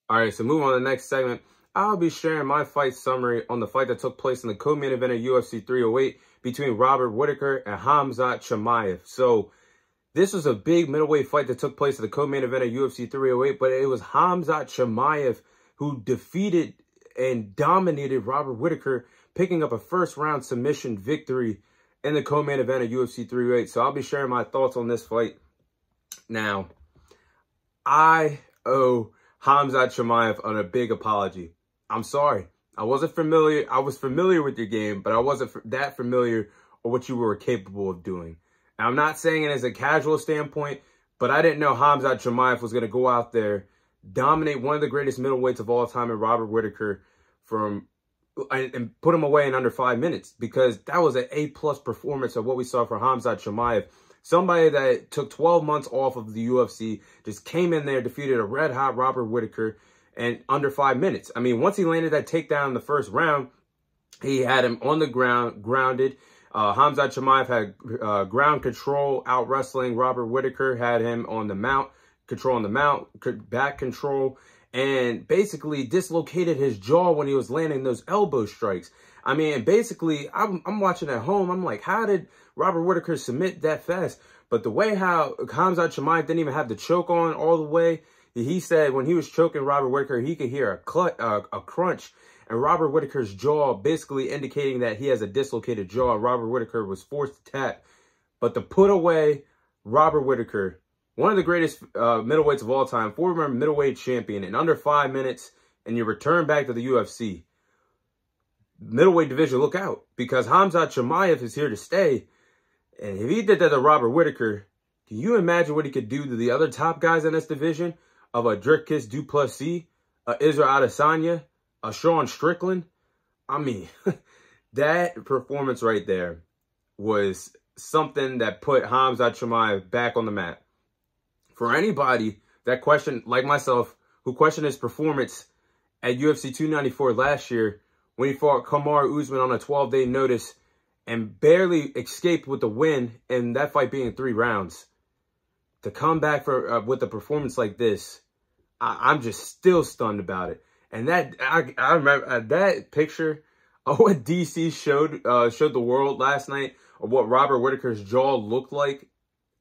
All right, so move on to the next segment. I'll be sharing my fight summary on the fight that took place in the co-main event of UFC 308 between Robert Whittaker and Khamzat Chimaev. So this was a big middleweight fight that took place at the co-main event of UFC 308, but it was Khamzat Chimaev who defeated and dominated Robert Whittaker, picking up a first-round submission victory in the co-main event of UFC 308. So I'll be sharing my thoughts on this fight. Now, I owe Khamzat Chimaev a big apology. I'm sorry. I wasn't familiar. I was familiar with your game, but I wasn't that familiar with what you were capable of doing. And I'm not saying it as a casual standpoint, but I didn't know Khamzat Chimaev was going to go out there, dominate one of the greatest middleweights of all time in Robert Whittaker and put him away in under 5 minutes, because that was an A-plus performance of what we saw for Khamzat Chimaev. Somebody that took 12 months off of the UFC, just came in there, defeated a red-hot Robert Whittaker in under 5 minutes. I mean, once he landed that takedown in the first round, he had him on the ground, grounded. Khamzat Chimaev had ground control, out wrestling Robert Whittaker, had him on the mount, control on the mount, back control, and basically dislocated his jaw when he was landing those elbow strikes. I mean, basically, I'm watching at home. I'm like, how did Robert Whittaker submit that fast? But the way how Khamzat Chimaev didn't even have the choke on all the way, he said when he was choking Robert Whittaker, he could hear a crunch, and Robert Whittaker's jaw basically indicating that he has a dislocated jaw. Robert Whittaker was forced to tap. But to put away Robert Whittaker, one of the greatest middleweights of all time, former middleweight champion, in under 5 minutes, and you return back to the UFC. Middleweight division, look out, because Khamzat Chimaev is here to stay. And if he did that to Robert Whittaker, can you imagine what he could do to the other top guys in this division of a Dricus du Plessis, a Israel Adesanya, a Sean Strickland? I mean, that performance right there was something that put Khamzat Chimaev back on the map. For anybody that questioned, like myself, who questioned his performance at UFC 294 last year when he fought Kamaru Usman on a 12-day notice and barely escaped with the win, and that fight being 3 rounds, to come back with a performance like this, I'm just still stunned about it. And that I remember that picture of what DC showed the world last night of what Robert Whittaker's jaw looked like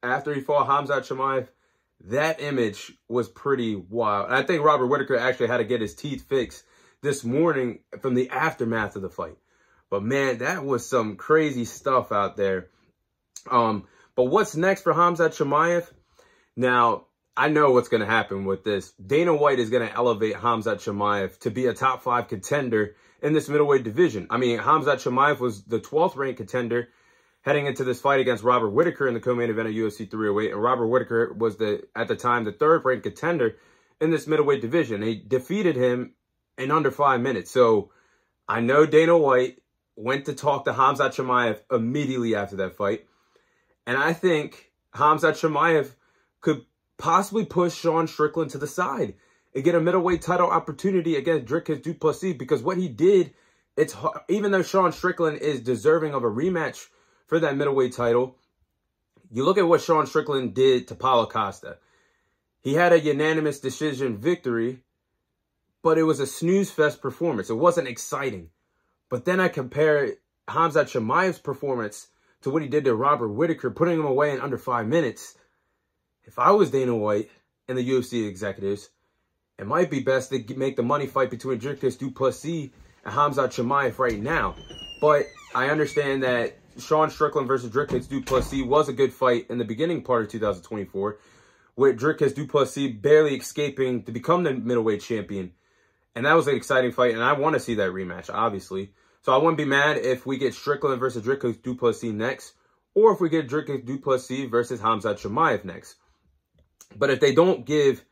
after he fought Khamzat Chimaev. That image was pretty wild. And I think Robert Whittaker actually had to get his teeth fixed this morning from the aftermath of the fight. But man, that was some crazy stuff out there. But what's next for Khamzat Chimaev? Now, I know what's going to happen with this. Dana White is going to elevate Khamzat Chimaev to be a top 5 contender in this middleweight division. I mean, Khamzat Chimaev was the 12th ranked contender heading into this fight against Robert Whittaker in the co-main event of UFC 308. And Robert Whittaker was, at the time, the 3rd ranked contender in this middleweight division. He defeated him in under 5 minutes. So I know Dana White went to talk to Khamzat Chimaev immediately after that fight. And I think Khamzat Chimaev could possibly push Sean Strickland to the side and get a middleweight title opportunity against Dricus du Plessis, because what he did, it's hard, even though Sean Strickland is deserving of a rematch for that middleweight title, you look at what Sean Strickland did to Paulo Costa. He had a unanimous decision victory, but it was a snooze fest performance. It wasn't exciting. But then I compare Khamzat Chimaev's performance to what he did to Robert Whittaker, putting him away in under 5 minutes. If I was Dana White and the UFC executives, it might be best to make the money fight between Dricus du Plessis and Khamzat Chimaev right now. But I understand that Sean Strickland versus Dricus du Plessis was a good fight in the beginning part of 2024, with Dricus du Plessis barely escaping to become the middleweight champion. And that was an exciting fight, and I want to see that rematch, obviously. So I wouldn't be mad if we get Strickland versus Dricus du Plessis next, or if we get Dricus du Plessis versus Khamzat Chimaev next. But if they don't give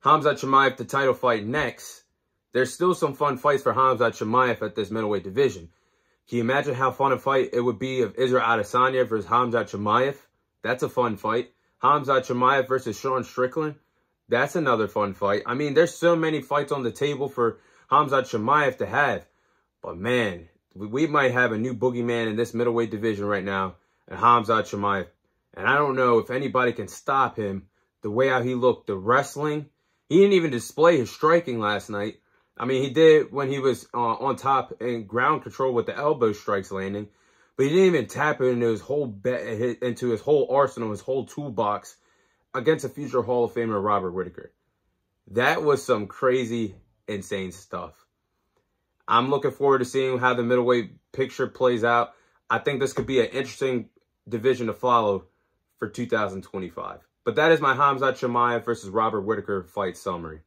Khamzat Chimaev the title fight next, there's still some fun fights for Khamzat Chimaev at this middleweight division. Can you imagine how fun a fight it would be if Israel Adesanya versus Khamzat Chimaev? That's a fun fight. Khamzat Chimaev versus Sean Strickland? That's another fun fight. I mean, there's so many fights on the table for Khamzat Chimaev to have. But man, we might have a new boogeyman in this middleweight division right now, and Khamzat Chimaev. And I don't know if anybody can stop him. The way how he looked, the wrestling, He didn't even display his striking last night. I mean, he did when he was on top and ground control with the elbow strikes landing, but he didn't even tap it into his whole arsenal, his whole toolbox against a future Hall of Famer, Robert Whittaker. That was some crazy, insane stuff. I'm looking forward to seeing how the middleweight picture plays out. I think this could be an interesting division to follow for 2025. But that is my Khamzat Chimaev versus Robert Whittaker fight summary.